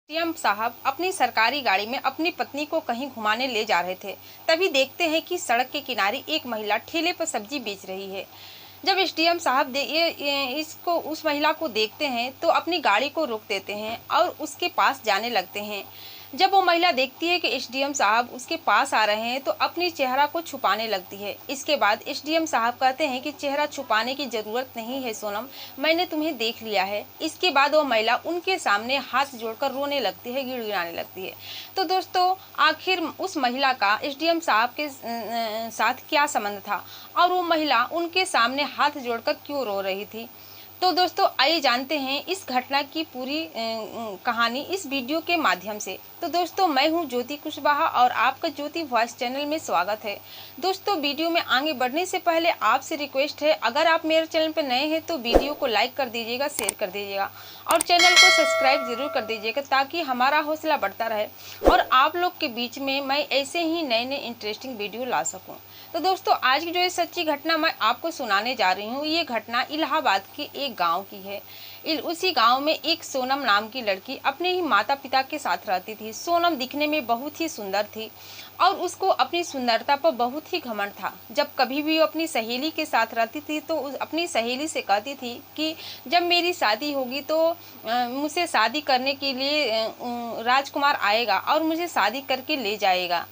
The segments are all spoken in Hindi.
सीएम साहब अपनी सरकारी गाड़ी में अपनी पत्नी को कहीं घुमाने ले जा रहे थे। तभी देखते हैं कि सड़क के किनारे एक महिला ठेले पर सब्जी बेच रही है। जब एसडीएम साहब इसको उस महिला को देखते हैं तो अपनी गाड़ी को रोक देते हैं और उसके पास जाने लगते हैं। जब वो महिला देखती है कि एसडीएम साहब उसके पास आ रहे हैं तो अपनी चेहरा को छुपाने लगती है। इसके बाद एसडीएम साहब कहते हैं कि चेहरा छुपाने की जरूरत नहीं है सोनम, मैंने तुम्हें देख लिया है। इसके बाद वो महिला उनके सामने हाथ जोड़कर रोने लगती है, गिड़गिड़ाने लगती है। तो दोस्तों, आखिर उस महिला का एसडीएम साहब के साथ क्या संबंध था और वो महिला उनके सामने हाथ जोड़कर क्यों रो रही थी? तो दोस्तों, आइए जानते हैं इस घटना की पूरी कहानी इस वीडियो के माध्यम से। तो दोस्तों, मैं हूं ज्योति कुशवाहा और आपका ज्योति वॉइस चैनल में स्वागत है। दोस्तों, वीडियो में आगे बढ़ने से पहले आपसे रिक्वेस्ट है, अगर आप मेरे चैनल पर नए हैं तो वीडियो को लाइक कर दीजिएगा, शेयर कर दीजिएगा और चैनल को सब्सक्राइब जरूर कर दीजिएगा ताकि हमारा हौसला बढ़ता रहे और आप लोग के बीच में मैं ऐसे ही नए नए इंटरेस्टिंग वीडियो ला सकूँ। तो दोस्तों, आज की जो ये सच्ची घटना मैं आपको सुनाने जा रही हूँ, ये घटना इलाहाबाद के एक गांव की है। उसी गांव में एक सोनम नाम की लड़की अपने ही माता पिता के साथ रहती थी। सोनम दिखने में बहुत ही सुंदर थी और उसको अपनी सुंदरता पर बहुत ही घमंड था। जब कभी भी वो अपनी सहेली के साथ रहती थी तो अपनी सहेली से कहती थी कि जब मेरी शादी होगी तो मुझसे शादी करने के लिए राजकुमार आएगा और मुझे शादी करके ले जाएगा।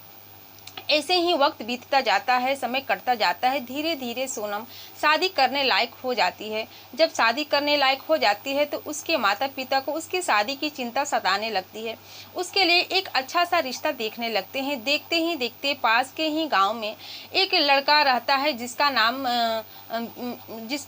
ऐसे ही वक्त बीतता जाता है, समय कटता जाता है। धीरे धीरे सोनम शादी करने लायक हो जाती है। जब शादी करने लायक हो जाती है तो उसके माता पिता को उसकी शादी की चिंता सताने लगती है। उसके लिए एक अच्छा सा रिश्ता देखने लगते हैं। देखते ही देखते पास के ही गांव में एक लड़का रहता है जिसका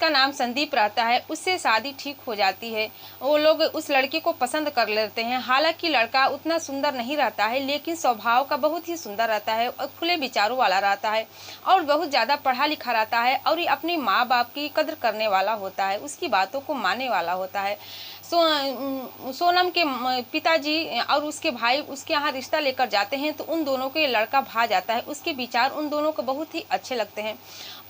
नाम संदीप रहता है। उससे शादी ठीक हो जाती है। वो लोग उस लड़के को पसंद कर लेते हैं। हालांकि लड़का उतना सुंदर नहीं रहता है, लेकिन स्वभाव का बहुत ही सुंदर रहता है, खुले विचारों वाला रहता है और बहुत ज़्यादा पढ़ा लिखा रहता है और ये अपने माँ बाप की कद्र करने वाला होता है, उसकी बातों को मानने वाला होता है। सोनम के पिताजी और उसके भाई उसके यहाँ रिश्ता लेकर जाते हैं तो उन दोनों को ये लड़का भा जाता है। उसके विचार उन दोनों को बहुत ही अच्छे लगते हैं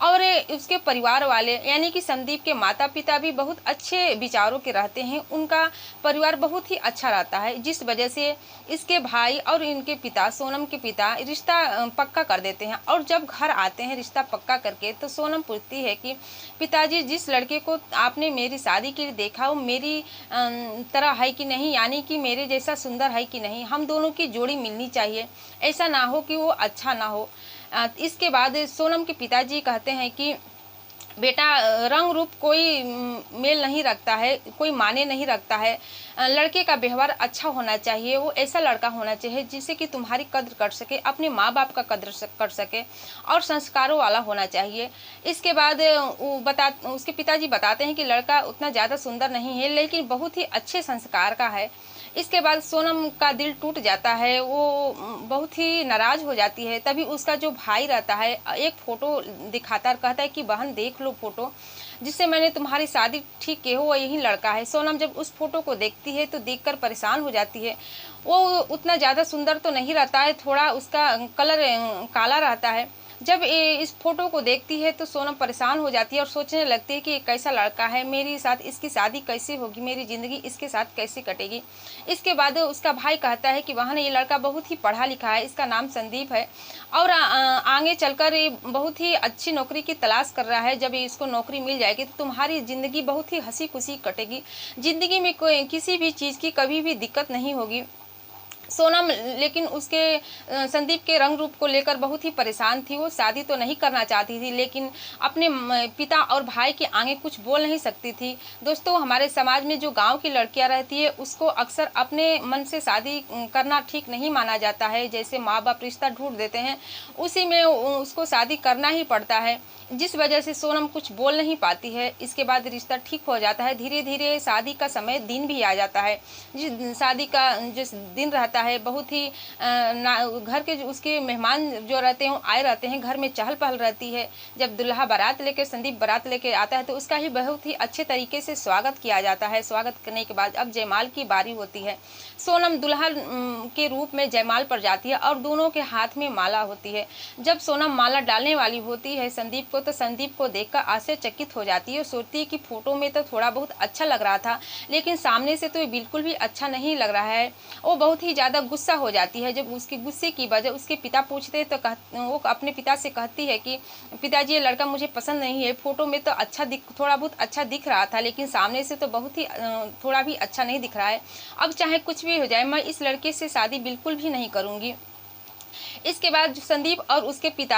और उसके परिवार वाले यानी कि संदीप के माता पिता भी बहुत अच्छे विचारों के रहते हैं। उनका परिवार बहुत ही अच्छा रहता है, जिस वजह से इसके भाई और इनके पिता, सोनम के पिता, रिश्ता पक्का कर देते हैं। और जब घर आते हैं रिश्ता पक्का करके तो सोनम पूछती है कि पिताजी, जिस लड़के को आपने मेरी शादी के लिए देखा वो मेरी तरह है कि नहीं, यानी कि मेरे जैसा सुंदर है कि नहीं, हम दोनों की जोड़ी मिलनी चाहिए, ऐसा ना हो कि वो अच्छा ना हो। इसके बाद सोनम के पिताजी कहते हैं कि बेटा, रंग रूप कोई मेल नहीं रखता है, कोई माने नहीं रखता है। लड़के का व्यवहार अच्छा होना चाहिए, वो ऐसा लड़का होना चाहिए जिससे कि तुम्हारी कद्र कर सके, अपने माँ बाप का कद्र कर सके और संस्कारों वाला होना चाहिए। इसके बाद उसके पिताजी बताते हैं कि लड़का उतना ज़्यादा सुंदर नहीं है लेकिन बहुत ही अच्छे संस्कार का है। इसके बाद सोनम का दिल टूट जाता है, वो बहुत ही नाराज हो जाती है। तभी उसका जो भाई रहता है एक फ़ोटो दिखाता है, कहता है कि बहन देख लो फ़ोटो, जिससे मैंने तुम्हारी शादी ठीक की हो वो यही लड़का है। सोनम जब उस फोटो को देखती है तो देखकर परेशान हो जाती है। वो उतना ज़्यादा सुंदर तो नहीं रहता है, थोड़ा उसका कलर काला रहता है। जब इस फोटो को देखती है तो सोनम परेशान हो जाती है और सोचने लगती है कि ये कैसा लड़का है, मेरे साथ इसकी शादी कैसे होगी, मेरी ज़िंदगी इसके साथ कैसे कटेगी। इसके बाद उसका भाई कहता है कि वहाँ ये लड़का बहुत ही पढ़ा लिखा है, इसका नाम संदीप है और आगे चलकर ये बहुत ही अच्छी नौकरी की तलाश कर रहा है। जब इसको नौकरी मिल जाएगी तो तुम्हारी ज़िंदगी बहुत ही हंसी खुशी कटेगी, ज़िंदगी में कोई किसी भी चीज़ की कभी भी दिक्कत नहीं होगी। सोनम लेकिन उसके संदीप के रंग रूप को लेकर बहुत ही परेशान थी। वो शादी तो नहीं करना चाहती थी लेकिन अपने पिता और भाई के आगे कुछ बोल नहीं सकती थी। दोस्तों, हमारे समाज में जो गांव की लड़कियां रहती है उसको अक्सर अपने मन से शादी करना ठीक नहीं माना जाता है। जैसे माँ बाप रिश्ता ढूंढ देते हैं उसी में उसको शादी करना ही पड़ता है, जिस वजह से सोनम कुछ बोल नहीं पाती है। इसके बाद रिश्ता ठीक हो जाता है। धीरे धीरे शादी का समय दिन भी आ जाता है। जिस शादी का जिस दिन रहता जाता है, बहुत ही घर के उसके मेहमान जो रहते हैं वो आए रहते हैं, घर में चहल पहल रहती है। जब दूल्हा बारात लेकर संदीप बारात लेकर आता है तो उसका ही बहुत ही अच्छे तरीके से स्वागत किया जाता है। स्वागत करने के बाद अब जयमाल की बारी होती है। सोनम दुल्हा के रूप में जयमाल पर जाती है और दोनों के हाथ में माला होती है। जब सोनम माला डालने वाली होती है संदीप को, तो संदीप को देखकर आश्चर्यचकित हो जाती है। सोचती है कि फोटो में तो थोड़ा बहुत अच्छा लग रहा था, लेकिन सामने से तो ये बिल्कुल भी अच्छा नहीं लग रहा है। वो बहुत ही ज़्यादा गुस्सा हो जाती है। जब उसके गुस्से की वजह उसके पिता पूछते हैं तो वो अपने पिता से कहती है कि पिताजी, ये लड़का मुझे पसंद नहीं है। फोटो में तो थोड़ा बहुत अच्छा दिख रहा था, लेकिन सामने से तो बहुत ही थोड़ा भी अच्छा नहीं दिख रहा है। अब चाहे कुछ भी हो जाए, मैं इस लड़के से शादी बिल्कुल भी नहीं करूँगी। इसके बाद संदीप और उसके पिता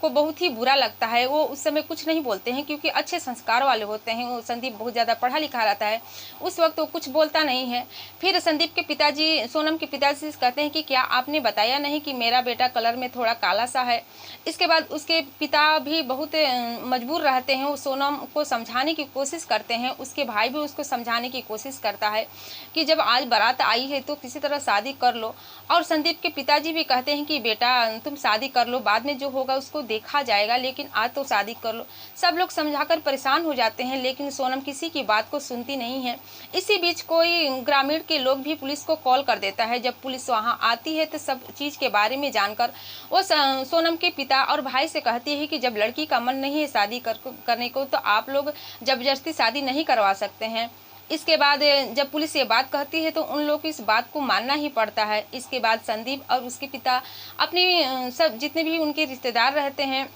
को बहुत ही बुरा लगता है। वो उस समय कुछ नहीं बोलते हैं क्योंकि अच्छे संस्कार वाले होते हैं। वो संदीप बहुत ज़्यादा पढ़ा लिखा रहता है, उस वक्त वो कुछ बोलता नहीं है। फिर संदीप के पिताजी सोनम के पिताजी से कहते हैं कि क्या आपने बताया नहीं कि मेरा बेटा कलर में थोड़ा काला सा है। इसके बाद उसके पिता भी बहुत मजबूर रहते हैं। वो सोनम को समझाने की कोशिश करते हैं, उसके भाई भी उसको समझाने की कोशिश करता है कि जब आज बारात आई है तो किसी तरह शादी कर लो। और संदीप के पिताजी भी कहते हैं कि बेटा तुम शादी कर लो, बाद में जो होगा उसको देखा जाएगा, लेकिन आज तो शादी कर लो। सब लोग समझाकर परेशान हो जाते हैं, लेकिन सोनम किसी की बात को सुनती नहीं है। इसी बीच कोई ग्रामीण के लोग भी पुलिस को कॉल कर देता है। जब पुलिस वहां आती है तो सब चीज़ के बारे में जानकर वो सोनम के पिता और भाई से कहती है कि जब लड़की का मन नहीं है शादी करने को, तो आप लोग जबरदस्ती शादी नहीं करवा सकते हैं। इसके बाद जब पुलिस ये बात कहती है तो उन लोग को इस बात को मानना ही पड़ता है। इसके बाद संदीप और उसके पिता अपनी सब जितने भी उनके रिश्तेदार रहते हैं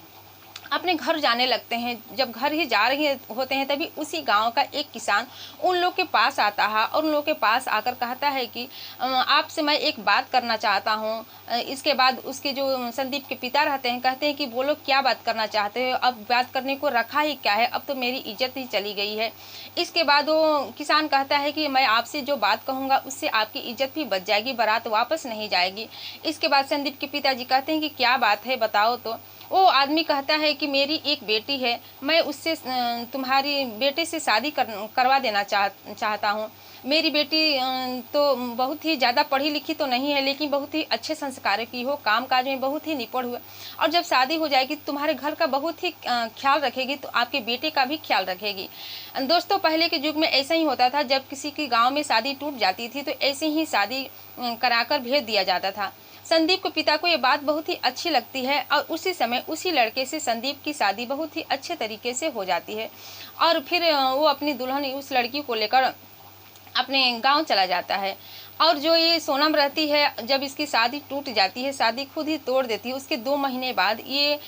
अपने घर जाने लगते हैं। जब घर ही जा रहे होते हैं तभी उसी गांव का एक किसान उन लोग के पास आता है और उन लोग के पास आकर कहता है कि आपसे मैं एक बात करना चाहता हूं। इसके बाद उसके जो संदीप के पिता रहते हैं कहते हैं कि बोलो क्या बात करना चाहते हो, अब बात करने को रखा ही क्या है, अब तो मेरी इज्जत ही चली गई है। इसके बाद वो किसान कहता है कि मैं आपसे जो बात कहूँगा उससे आपकी इज्जत भी बच जाएगी, बारात वापस नहीं जाएगी। इसके बाद संदीप के पिताजी कहते हैं कि क्या बात है बताओ। तो वो आदमी कहता है कि मेरी एक बेटी है, मैं उससे तुम्हारी बेटे से शादी करवा देना चाहता हूँ। मेरी बेटी तो बहुत ही ज़्यादा पढ़ी लिखी तो नहीं है, लेकिन बहुत ही अच्छे संस्कार की हो, कामकाज में बहुत ही निपुण हुए, और जब शादी हो जाएगी तुम्हारे घर का बहुत ही ख्याल रखेगी, तो आपके बेटे का भी ख्याल रखेगी। दोस्तों, पहले के युग में ऐसा ही होता था, जब किसी की गाँव में शादी टूट जाती थी तो ऐसे ही शादी कराकर भेज दिया जाता था। संदीप के पिता को ये बात बहुत ही अच्छी लगती है और उसी समय उसी लड़के से संदीप की शादी बहुत ही अच्छे तरीके से हो जाती है। और फिर वो अपनी दुल्हन उस लड़की को लेकर अपने गांव चला जाता है। और जो ये सोनम रहती है, जब इसकी शादी टूट जाती है, शादी खुद ही तोड़ देती है, उसके 2 महीने बाद ये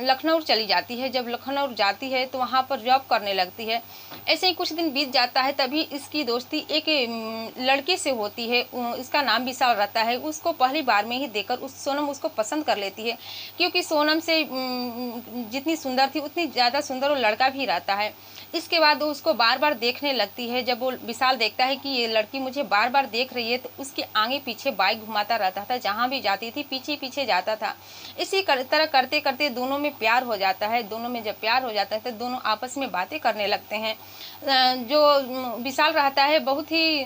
लखनऊ चली जाती है। जब लखनऊ जाती है तो वहाँ पर जॉब करने लगती है। ऐसे ही कुछ दिन बीत जाता है, तभी इसकी दोस्ती एक लड़के से होती है। इसका नाम विशाल रहता है। उसको पहली बार में ही देखकर सोनम उसको पसंद कर लेती है, क्योंकि सोनम से जितनी सुंदर थी उतनी ज़्यादा सुंदर वो लड़का भी रहता है। इसके बाद वो उसको बार बार देखने लगती है। जब वो विशाल देखता है कि ये लड़की मुझे बार बार देख रही है, तो उसके आगे पीछे बाइक घुमाता रहता था, जहाँ भी जाती थी पीछे पीछे जाता था। इसी तरह करते करते दोनों में प्यार हो जाता है। दोनों में जब प्यार हो जाता है तो दोनों आपस में बातें करने लगते हैं। जो विशाल रहता है बहुत ही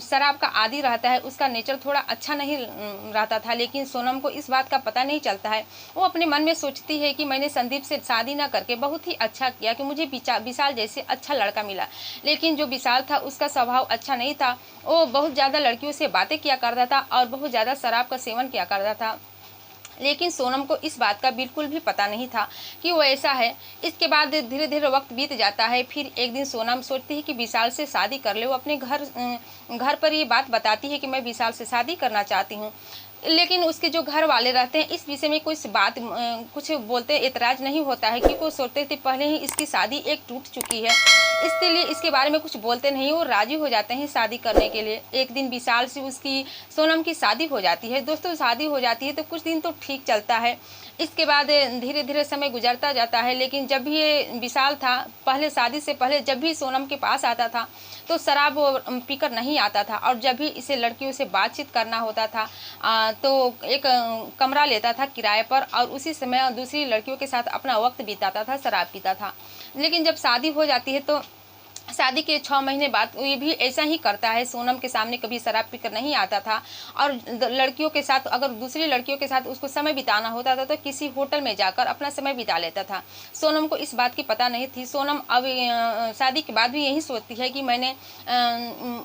शराब का आदी रहता है, उसका नेचर थोड़ा अच्छा नहीं रहता था, लेकिन सोनम को इस बात का पता नहीं चलता है। वो अपने मन में सोचती है कि मैंने संदीप से शादी ना करके बहुत ही अच्छा किया कि मुझे विशाल जैसे अच्छा लड़का मिला। लेकिन जो विशाल था उसका स्वभाव अच्छा नहीं था। वो बहुत ज़्यादा लड़कियों से बातें किया करता था और बहुत ज़्यादा शराब का सेवन किया करता था, लेकिन सोनम को इस बात का बिल्कुल भी पता नहीं था कि वो ऐसा है। इसके बाद धीरे धीरे वक्त बीत जाता है। फिर एक दिन सोनम सोचती है कि विशाल से शादी कर ले। वो अपने घर पर ये बात बताती है कि मैं विशाल से शादी करना चाहती हूँ, लेकिन उसके जो घर वाले रहते हैं इस विषय में कुछ बोलते एतराज़ नहीं होता है, क्योंकि वो सोचते थे पहले ही इसकी शादी एक टूट चुकी है, इसलिए इसके बारे में कुछ बोलते नहीं। वो राजी हो जाते हैं शादी करने के लिए। एक दिन विशाल से उसकी सोनम की शादी हो जाती है। दोस्तों, शादी हो जाती है तो कुछ दिन तो ठीक चलता है। इसके बाद धीरे धीरे समय गुजरता जाता है, लेकिन जब भी ये विशाल था, पहले शादी से पहले जब भी सोनम के पास आता था तो शराब पीकर नहीं आता था, और जब भी इसे लड़कियों से बातचीत करना होता था तो एक कमरा लेता था किराए पर, और उसी समय दूसरी लड़कियों के साथ अपना वक्त बिताता था, शराब पीता था। लेकिन जब शादी हो जाती है तो शादी के 6 महीने बाद ये भी ऐसा ही करता है। सोनम के सामने कभी शराब पीकर नहीं आता था और लड़कियों के साथ, अगर दूसरी लड़कियों के साथ उसको समय बिताना होता था तो किसी होटल में जाकर अपना समय बिता लेता था। सोनम को इस बात की पता नहीं थी। सोनम अब शादी के बाद भी यही सोचती है कि मैंने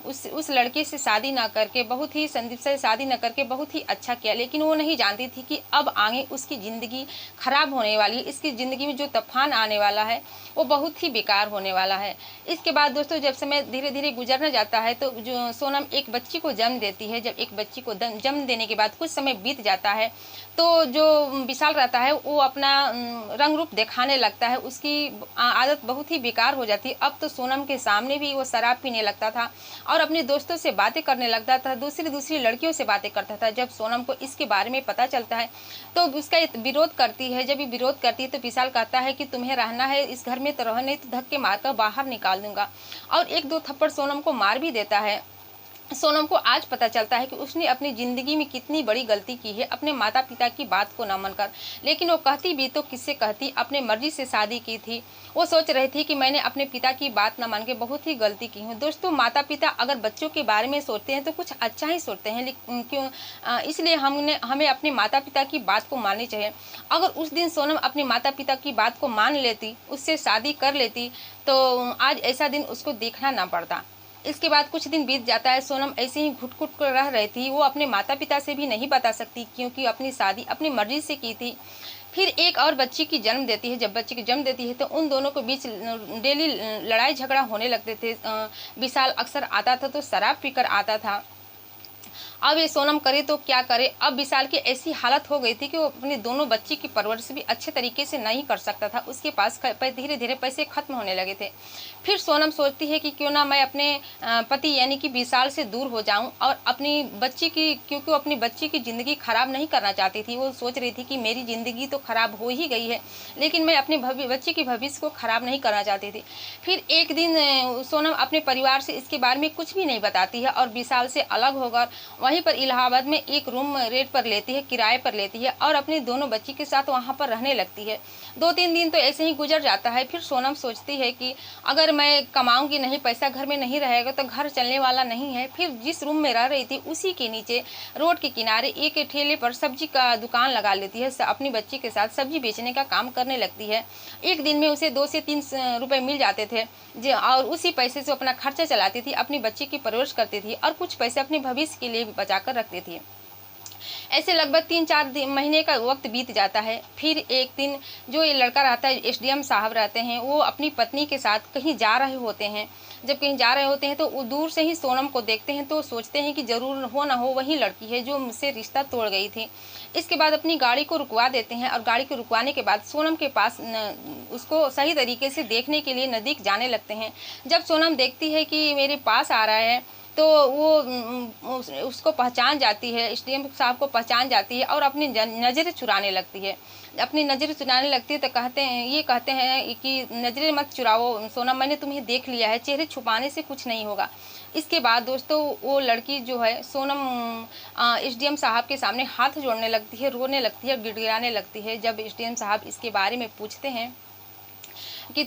उस लड़के से शादी ना करके, बहुत ही संदीप से शादी न करके बहुत ही अच्छा किया, लेकिन वो नहीं जानती थी कि अब आगे उसकी ज़िंदगी खराब होने वाली है। इसकी ज़िंदगी में जो तूफान आने वाला है वो बहुत ही बेकार होने वाला है। इसके बाद दोस्तों जब समय धीरे धीरे गुजरना जाता है तो जो सोनम एक बच्ची को जन्म देती है। जब एक बच्ची को जन्म देने के बाद कुछ समय बीत जाता है तो जो विशाल रहता है वो अपना रंग रूप दिखाने लगता है। उसकी आदत बहुत ही बेकार हो जाती है। अब तो सोनम के सामने भी वो शराब पीने लगता था और अपने दोस्तों से बातें करने लगता था, दूसरी दूसरी लड़कियों से बातें करता था। जब सोनम को इसके बारे में पता चलता है तो उसका विरोध करती है। जब ये विरोध करती है तो विशाल कहता है कि तुम्हें रहना है इस घर में तो रहो, नहीं तो धक्के मारकर बाहर निकाल दूंगा, और एक दो थप्पड़ सोनम को मार भी देता है। सोनम को आज पता चलता है कि उसने अपनी ज़िंदगी में कितनी बड़ी गलती की है अपने माता पिता की बात को न मानकर। लेकिन वो कहती भी तो किससे कहती, अपने मर्जी से शादी की थी। वो सोच रही थी कि मैंने अपने पिता की बात न मान के बहुत ही गलती की हूँ। दोस्तों, माता पिता अगर बच्चों के बारे में सोचते हैं तो कुछ अच्छा ही सोचते हैं, लेकिन क्यों इसलिए हमें अपने माता पिता की बात को माननी चाहिए। अगर उस दिन सोनम अपने माता पिता की बात को मान लेती, उससे शादी कर लेती, तो आज ऐसा दिन उसको देखना ना पड़ता। इसके बाद कुछ दिन बीत जाता है। सोनम ऐसे ही घुट घुट कर रह रही थी। वो अपने माता पिता से भी नहीं बता सकती क्योंकि अपनी शादी अपनी मर्जी से की थी। फिर एक और बच्ची की जन्म देती है। जब बच्ची की जन्म देती है तो उन दोनों के बीच डेली लड़ाई झगड़ा होने लगते थे। विशाल अक्सर आता था तो शराब पीकर आता था। अब ये सोनम करे तो क्या करे। अब विशाल की ऐसी हालत हो गई थी कि वो अपने दोनों बच्ची की परवरिश भी अच्छे तरीके से नहीं कर सकता था। उसके पास धीरे धीरे पैसे खत्म होने लगे थे। फिर सोनम सोचती है कि क्यों ना मैं अपने पति यानी कि विशाल से दूर हो जाऊं और अपनी बच्ची की, क्योंकि वो अपनी बच्ची की ज़िंदगी ख़राब नहीं करना चाहती थी। वो सोच रही थी कि मेरी ज़िंदगी तो ख़राब हो ही गई है, लेकिन मैं अपने बच्ची की भविष्य को ख़राब नहीं करना चाहती थी। फिर एक दिन सोनम अपने परिवार से इसके बारे में कुछ भी नहीं बताती है और विशाल से अलग होकर वहीं पर इलाहाबाद में एक रूम रेंट पर लेती है, किराए पर लेती है और अपनी दोनों बच्ची के साथ वहाँ पर रहने लगती है। 2-3 दिन तो ऐसे ही गुजर जाता है। फिर सोनम सोचती है कि अगर मैं कमाऊंगी नहीं, पैसा घर में नहीं रहेगा तो घर चलने वाला नहीं है। फिर जिस रूम में रह रही थी उसी के नीचे रोड के किनारे एक ठेले पर सब्जी का दुकान लगा लेती है। अपनी बच्ची के साथ सब्जी बेचने का काम करने लगती है। एक दिन में उसे 2 से 3 रुपये मिल जाते थे और उसी पैसे से अपना खर्चा चलाती थी, अपनी बच्ची की परवरिश करती थी और कुछ पैसे अपने भविष्य के लिए भी बचा कर रखती थी। ऐसे लगभग 3-4 महीने का वक्त बीत जाता है। फिर एक दिन जो ये लड़का रहता है, एसडीएम साहब रहते हैं, वो अपनी पत्नी के साथ कहीं जा रहे होते हैं। जब कहीं जा रहे होते हैं तो वो दूर से ही सोनम को देखते हैं तो सोचते हैं कि ज़रूर हो ना हो वही लड़की है जो मुझसे रिश्ता तोड़ गई थी। इसके बाद अपनी गाड़ी को रुकवा देते हैं और गाड़ी को रुकवाने के बाद सोनम के पास उसको सही तरीके से देखने के लिए नज़दीक जाने लगते हैं। जब सोनम देखती है कि मेरे पास आ रहा है तो वो उसको पहचान जाती है, एसडीएम साहब को पहचान जाती है और अपनी नज़रें चुराने लगती है। अपनी नज़रें चुराने लगती है तो कहते हैं कि नज़रें मत चुराओ सोनम, मैंने तुम्हें देख लिया है, चेहरे छुपाने से कुछ नहीं होगा। इसके बाद दोस्तों वो लड़की जो है सोनम एसडीएम साहब के सामने हाथ जोड़ने लगती है, रोने लगती है, गिड़गिड़ाने लगती है। जब एसडीएम साहब इसके बारे में पूछते हैं कि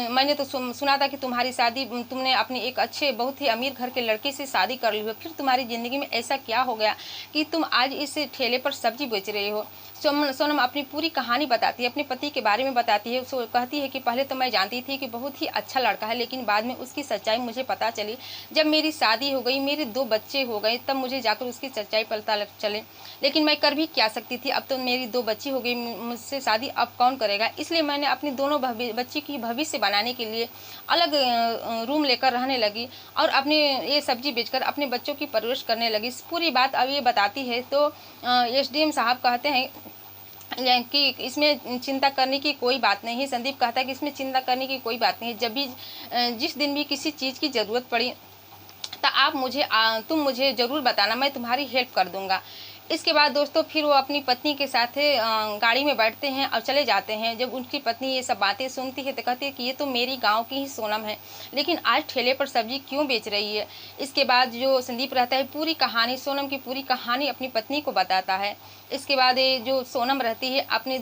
मैंने तो सुना था कि तुम्हारी शादी, तुमने अपने एक अच्छे बहुत ही अमीर घर के लड़के से शादी कर ली हो, फिर तुम्हारी ज़िंदगी में ऐसा क्या हो गया कि तुम आज इस ठेले पर सब्जी बेच रहे हो। सोनम अपनी पूरी कहानी बताती है, अपने पति के बारे में बताती है। कहती है कि पहले तो मैं जानती थी कि बहुत ही अच्छा लड़का है, लेकिन बाद में उसकी सच्चाई मुझे पता चली। जब मेरी शादी हो गई, मेरे 2 बच्चे हो गए, तब मुझे जाकर उसकी सच्चाई पता चले। लेकिन मैं कर भी क्या सकती थी, अब तो मेरी 2 बच्ची हो गई, मुझसे शादी अब कौन करेगा। इसलिए मैंने अपनी दोनों बच्ची की भविष्य बनाने के लिए अलग रूम लेकर रहने लगी और अपने ये सब्जी बेचकर अपने बच्चों की परवरिश करने लगी। पूरी बात अब ये बताती है तो एसडीएम साहब कहते हैं कि इसमें चिंता करने की कोई बात नहीं है। संदीप कहता है कि इसमें चिंता करने की कोई बात नहीं है। जब भी जिस दिन भी किसी चीज़ की ज़रूरत पड़ी तो तुम मुझे ज़रूर बताना, मैं तुम्हारी हेल्प कर दूंगा। इसके बाद दोस्तों फिर वो अपनी पत्नी के साथ गाड़ी में बैठते हैं और चले जाते हैं। जब उनकी पत्नी ये सब बातें सुनती है तो कहती है कि ये तो मेरी गाँव की ही सोनम है, लेकिन आज ठेले पर सब्जी क्यों बेच रही है। इसके बाद जो संदीप रहता है पूरी कहानी, सोनम की पूरी कहानी अपनी पत्नी को बताता है। इसके बाद ये जो सोनम रहती है अपनी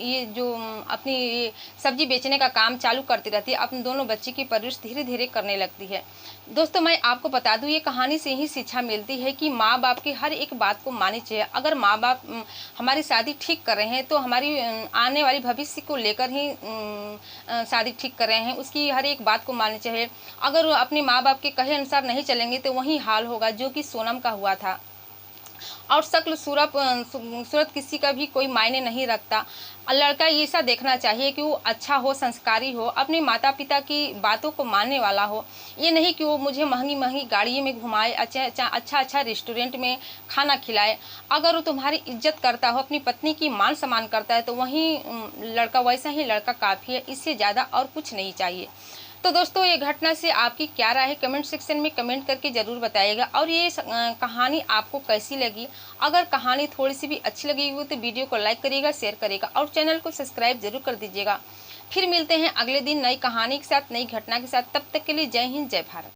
ये जो अपनी ये सब्जी बेचने का काम चालू करती रहती है, अपने दोनों बच्चे की परवरिश धीरे धीरे करने लगती है। दोस्तों मैं आपको बता दूं, ये कहानी से ही शिक्षा मिलती है कि माँ बाप की हर एक बात को माननी चाहिए। अगर माँ बाप हमारी शादी ठीक कर रहे हैं तो हमारी आने वाली भविष्य को लेकर ही शादी ठीक कर रहे हैं, उसकी हर एक बात को माननी चाहिए। अगर अपने माँ बाप के कहे अनुसार नहीं चलेंगे तो वही हाल होगा जो कि सोनम का हुआ था। और शक्ल सूरत किसी का भी कोई मायने नहीं रखता। लड़का ये ऐसा देखना चाहिए कि वो अच्छा हो, संस्कारी हो, अपने माता पिता की बातों को मानने वाला हो। ये नहीं कि वो मुझे महंगी महंगी गाड़ी में घुमाए, अच्छा रेस्टोरेंट में खाना खिलाए। अगर वो तुम्हारी इज्जत करता हो, अपनी पत्नी की मान सम्मान करता है तो वही लड़का, वैसा ही लड़का काफ़ी है, इससे ज़्यादा और कुछ नहीं चाहिए। तो दोस्तों ये घटना से आपकी क्या राय है कमेंट सेक्शन में कमेंट करके ज़रूर बताइएगा। और ये कहानी आपको कैसी लगी। अगर कहानी थोड़ी सी भी अच्छी लगी हो तो वीडियो को लाइक करिएगा, शेयर करिएगा और चैनल को सब्सक्राइब जरूर कर दीजिएगा। फिर मिलते हैं अगले दिन नई कहानी के साथ, नई घटना के साथ। तब तक के लिए जय हिंद, जय भारत।